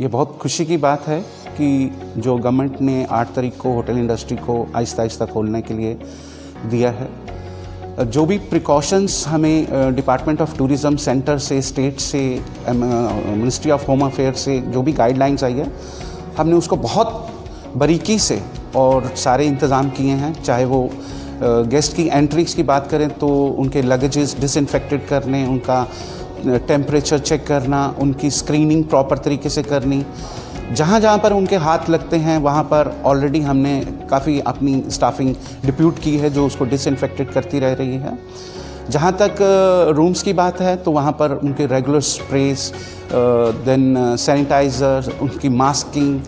ये बहुत खुशी की बात है कि जो गवर्नमेंट ने 8 तारीख को होटल इंडस्ट्री को आहिस्ता आहिस्ता खोलने के लिए दिया है। जो भी प्रिकॉशंस हमें डिपार्टमेंट ऑफ टूरिज़्म सेंटर से, स्टेट से, मिनिस्ट्री ऑफ होम अफेयर से जो भी गाइडलाइंस आई है, हमने उसको बहुत बारीकी से और सारे इंतज़ाम किए हैं। चाहे वो गेस्ट की एंट्रीज की बात करें तो उनके लगेजेस डिसइंफेक्टेड करने, उनका टेम्परेचर चेक करना, उनकी स्क्रीनिंग प्रॉपर तरीके से करनी। जहाँ जहाँ पर उनके हाथ लगते हैं वहाँ पर ऑलरेडी हमने काफ़ी अपनी स्टाफिंग डिप्यूट की है जो उसको डिसइंफेक्टेड करती रह रही है। जहाँ तक रूम्स की बात है तो वहाँ पर उनके रेगुलर स्प्रेस, देन सैनिटाइज़र, उनकी masking,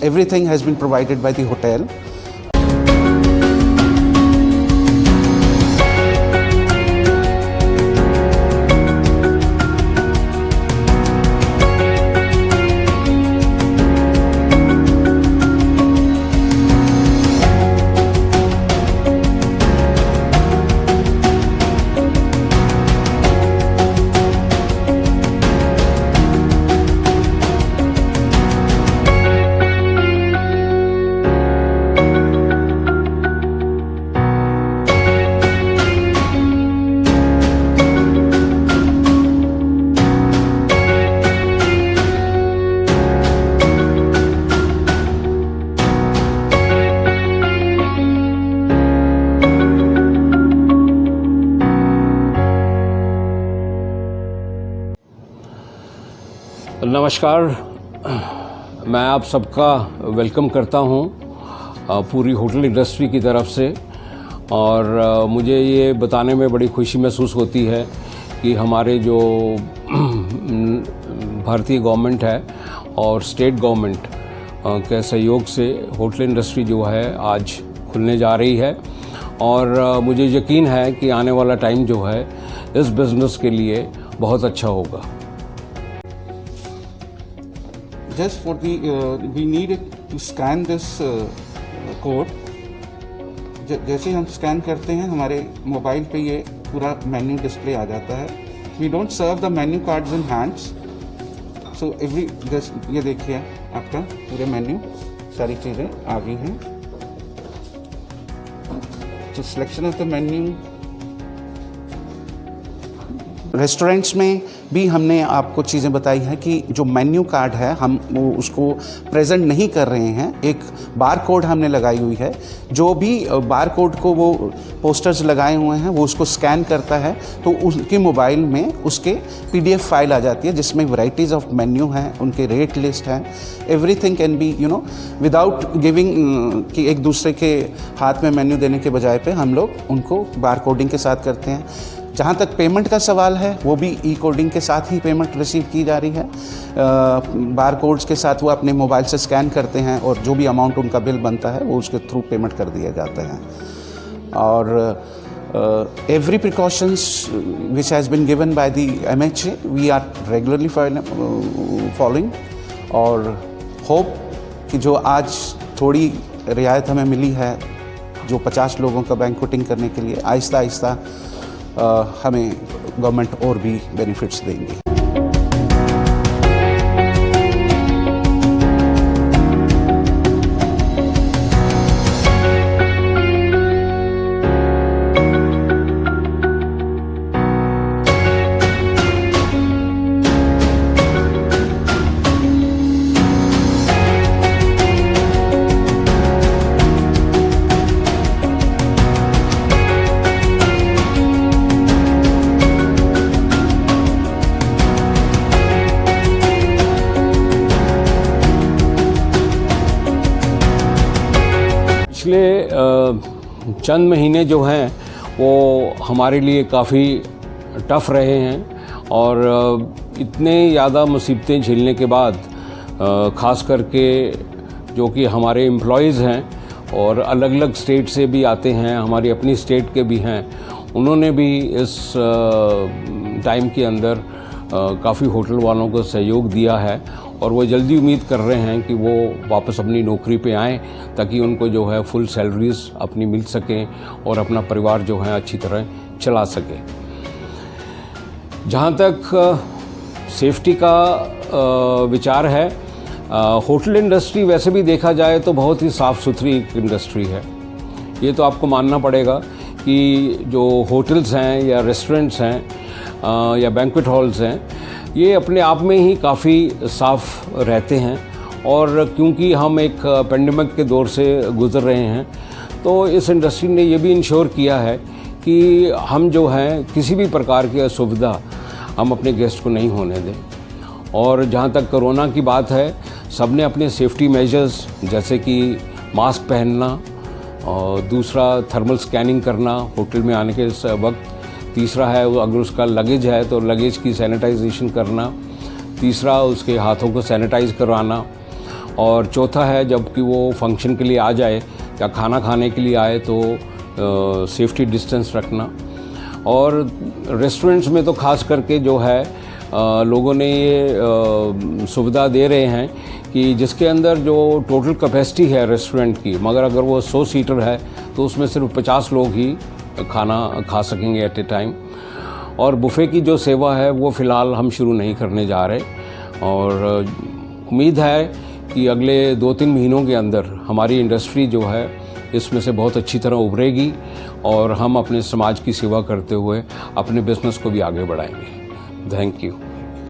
everything has been provided by the hotel. नमस्कार, मैं आप सबका वेलकम करता हूं पूरी होटल इंडस्ट्री की तरफ से। और मुझे ये बताने में बड़ी खुशी महसूस होती है कि हमारे जो भारतीय गवर्नमेंट है और स्टेट गवर्नमेंट के सहयोग से होटल इंडस्ट्री जो है आज खुलने जा रही है। और मुझे यकीन है कि आने वाला टाइम जो है इस बिज़नेस के लिए बहुत अच्छा होगा। Just for the we need to scan this code। जैसे हम स्कैन करते हैं हमारे मोबाइल पे ये पूरा मेन्यू डिस्प्ले आ जाता है। We don't serve the menu cards in hands, so ये देखिए आपका पूरे मेन्यू सारी चीज़ें आ गई हैं। तो selection of the menu, restaurants में भी हमने आपको चीज़ें बताई हैं कि जो मेन्यू कार्ड है हम वो उसको प्रेजेंट नहीं कर रहे हैं। एक बार कोड हमने लगाई हुई है, जो भी बार कोड को वो पोस्टर्स लगाए हुए हैं वो उसको स्कैन करता है तो उसके मोबाइल में उसके PDF फाइल आ जाती है जिसमें वैरायटीज़ ऑफ मेन्यू हैं, उनके रेट लिस्ट हैं। Everything can be without giving कि एक दूसरे के हाथ में मेन्यू देने के बजाय पे हम लोग उनको बार कोडिंग के साथ करते हैं। जहाँ तक पेमेंट का सवाल है वो भी ई-कोडिंग के साथ ही पेमेंट रिसीव की जा रही है। बार कोड्स के साथ वो अपने मोबाइल से स्कैन करते हैं और जो भी अमाउंट उनका बिल बनता है वो उसके थ्रू पेमेंट कर दिया जाता है। और every precautions which has been given by the MHA we are regularly following. और होप कि जो आज थोड़ी रियायत हमें मिली है जो 50 लोगों का बैंक्वेटिंग करने के लिए, आहिस्ता आहिस्ता हमें गवर्नमेंट और भी बेनिफिट्स देंगी। पिछले चंद महीने जो हैं वो हमारे लिए काफ़ी टफ़ रहे हैं और इतने ज़्यादा मुसीबतें झेलने के बाद ख़ास करके जो कि हमारे एम्प्लॉयज़ हैं और अलग अलग स्टेट से भी आते हैं, हमारी अपनी स्टेट के भी हैं, उन्होंने भी इस टाइम के अंदर काफ़ी होटल वालों को सहयोग दिया है और वो जल्दी उम्मीद कर रहे हैं कि वो वापस अपनी नौकरी पे आएँ ताकि उनको जो है फुल सैलरीज अपनी मिल सकें और अपना परिवार जो है अच्छी तरह चला सके। जहाँ तक सेफ्टी का विचार है होटल इंडस्ट्री वैसे भी देखा जाए तो बहुत ही साफ़ सुथरी इंडस्ट्री है। ये तो आपको मानना पड़ेगा कि जो होटल्स हैं या रेस्टोरेंट्स हैं या बैंक्वेट हॉल्स हैं, ये अपने आप में ही काफ़ी साफ़ रहते हैं। और क्योंकि हम एक पेंडेमिक के दौर से गुज़र रहे हैं, तो इस इंडस्ट्री ने ये भी इंश्योर किया है कि हम जो हैं किसी भी प्रकार की असुविधा हम अपने गेस्ट को नहीं होने दें। और जहाँ तक कोरोना की बात है, सबने अपने सेफ्टी मेजर्स जैसे कि मास्क पहनना और दूसरा थर्मल स्कैनिंग करना होटल में आने के वक्त, तीसरा है अगर उसका लगेज है तो लगेज की सैनिटाइजेशन करना, तीसरा उसके हाथों को सैनिटाइज करवाना, और चौथा है जबकि वो फंक्शन के लिए आ जाए या खाना खाने के लिए आए तो सेफ्टी डिस्टेंस रखना। और रेस्टोरेंट्स में तो ख़ास करके जो है लोगों ने ये सुविधा दे रहे हैं कि जिसके अंदर जो टोटल कैपेसिटी है रेस्टोरेंट की, मगर अगर वो 100 सीटर है तो उसमें सिर्फ 50 लोग ही खाना खा सकेंगे एट ए टाइम। और बुफ़े की जो सेवा है वो फ़िलहाल हम शुरू नहीं करने जा रहे, और उम्मीद है कि अगले 2-3 महीनों के अंदर हमारी इंडस्ट्री जो है इसमें से बहुत अच्छी तरह उभरेगी और हम अपने समाज की सेवा करते हुए अपने बिज़नेस को भी आगे बढ़ाएंगे। Thank you.